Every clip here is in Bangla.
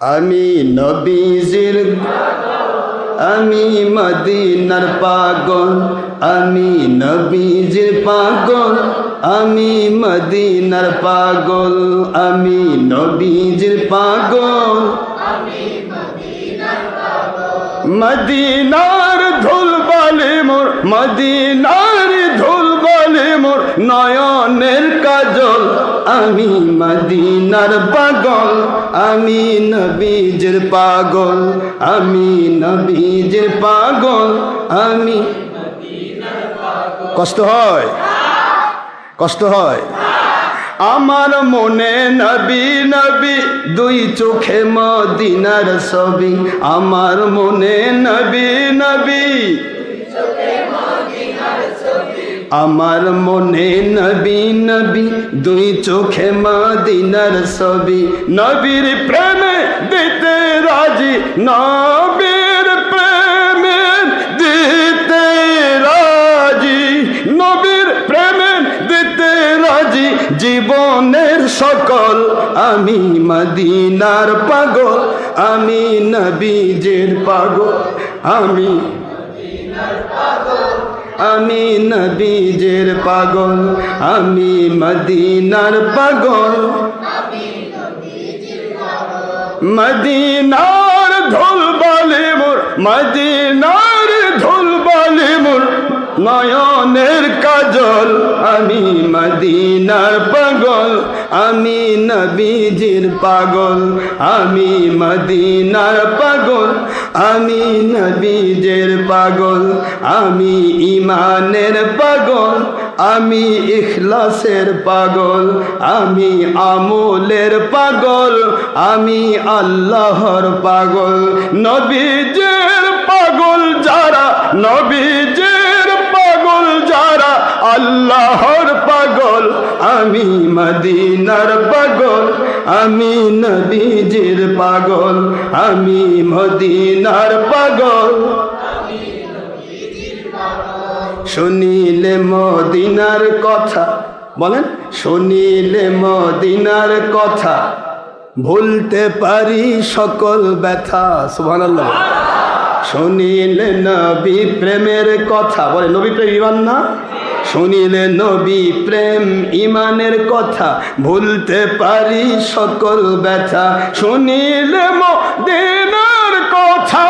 আমি নবীজির আমি মদিনার পাগল আমি নবীজির পাগল আমি মদিনার পাগল আমি নবীজির পাগল মদিনার ধুল বালি মোর মদিনার ধুল বালি মোর নয়নের কাজল আমি মদিনার পাগল আমি নবীজির পাগল আমি নবীজির পাগল আমি কষ্ট হয় কষ্ট হয় আমার মনে নবী নবী দুই চোখে মদিনার ছবি আমার মনে নবী নবী আমার মনে নবী নবী দুই চোখে মদিনার ছবি নবীর প্রেমে দিতে রাজি নবীর প্রেমে দিতে রাজি নবীর প্রেমে দিতে রাজি জীবনের সকল আমি মদিনার পাগল আমি নবীজির পাগল আমি আমি নবীজির পাগল আমি মদিনার পাগল মদিনার ধুল বালি মোর মদিনার ধুল বালি মোর নয়নের কাজল আমি মদিনার পাগল আমি নবীজির পাগল আমি মদিনার পাগল আমি নবীজির পাগল আমি ঈমানের পাগল আমি ইখলাসের পাগল আমি আমলের পাগল আমি আল্লাহর পাগল নবীজির পাগল যারা নবীজির পাগল যারা আল্লাহর পাগল আমি মদিনার পাগল আমি নবীজির পাগল আমি মদিনার পাগল শুনিলে মদিনার কথা বলেন শুনিলে মদিনার কথা ভুলতে পারি সকল ব্যথা সুবহানাল্লাহ শুনিলে নবী প্রেমের কথা বলে নবী প্রেম ঈমান না শুনিলে নবী প্রেম ঈমানের কথা ভুলতে পারি সকল ব্যথা শুনিলে মদিনার কথা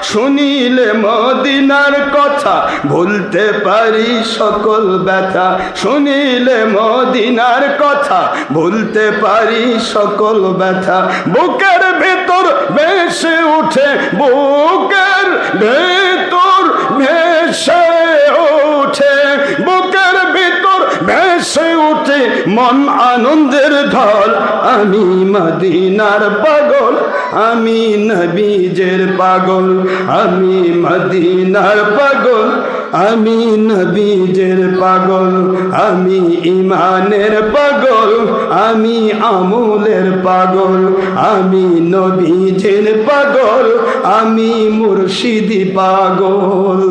শুনিলে মদিনার কথা ভুলতে পারি সকল ব্যথা শুনিলে মদিনার কথা ভুলতে পারি সকল ব্যথা বুকের ভেতর ভেসে উঠে বুকের ভেতর ভেসে উঠে বুকের ভেতর ভেসে উঠে মন আনন্দের ঢল আমি মদিনার পাগল আমি নবীজির পাগল আমি মদিনার পাগল আমি নবীজির পাগল আমি ঈমানের পাগল আমি আমলের পাগল আমি নবীজির পাগল আমি মুর্শিদি পাগল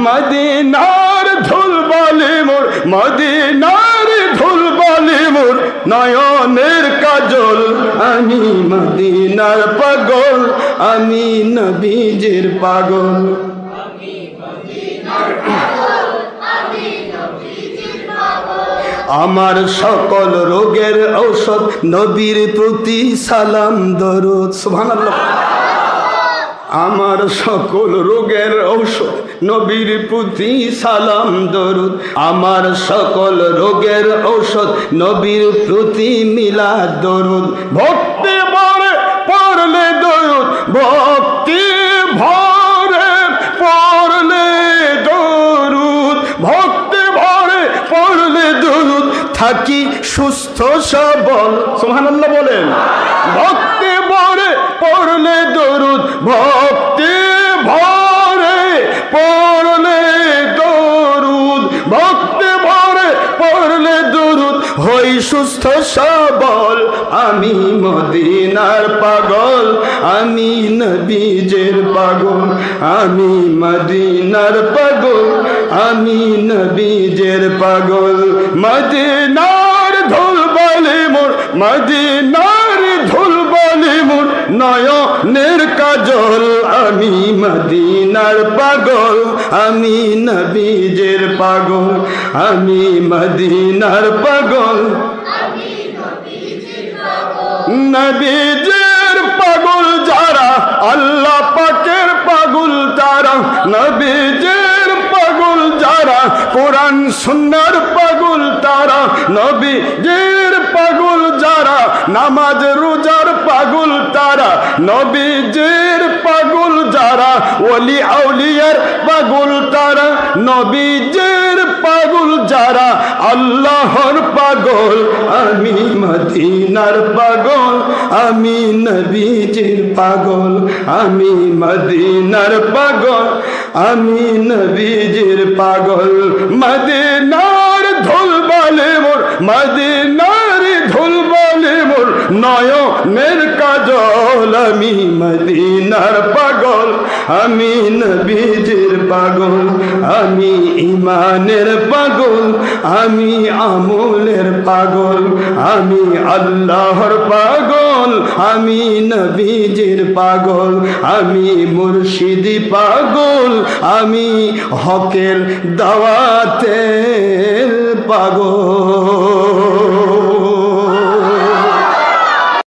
মদিনার ধুল বালি মোর মদিনার ধুল বালি মোর নয়নের কাজল আমি মদিনার পাগল আমি নবীজির পাগল আমার সকল রোগের ঔষধ নবীর প্রতি সালাম দরুদ সুবহানাল্লাহ আমার সকল রোগের ঔষধ নবীর প্রতি সালাম দরুদ আমার সকল রোগের ঔষধ নবীর প্রতি মিলাদ দরুদ ভক্তি ভরে পড়লে দরুদ ভক্তি ভরে পড়লে দরুদ ভক্তি ভরে পড়লে দরুদ থাকি সুস্থ সবল সুবহানাল্লাহ বলেন ভক্তি ভরে পড়লে দরুদ ভক্তি ভরে পড়লে দরুদ ভক্তি ভরে পড়লে দরুদ হই সুস্থ সবল আমি মদিনার পাগল আমি নবীজির পাগল আমি মদিনার পাগল আমি নবীজির পাগল মদিনার ধুল মদিনার ধুল বলি মোর নয়নের কাজল আমি মদিনার পাগল আমি নবীজির পাগল আমি মদিনার পাগল নবীজির পাগল যারা আল্লাহ পাকের পাগল তারা নবীজির পাগল যারা কোরআন সুন্নাহর পাগল তারা নবীজির পাগল যারা নামাজ রোজার পাগল তারা নবীজির পাগল যারা ওলি আউলিয়ার পাগল তারা নবীজির পাগল যারা আল্লাহর পাগল আমি মদিনার পাগল আমি নবীজির পাগল আমি মদিনার পাগল আমি নবীজির পাগল মদিনার ধুল বলে মোর মদিনার ধুল বলে মোর নয়নের কাজল আমি মদিনার পাগল আমি নবীজির পাগল আমি ইমানের পাগল আমি আমলের পাগল আমি আল্লাহর পাগল আমি নবীজির পাগল আমি মুর্শিদি পাগল আমি হকের দাওয়াতের পাগল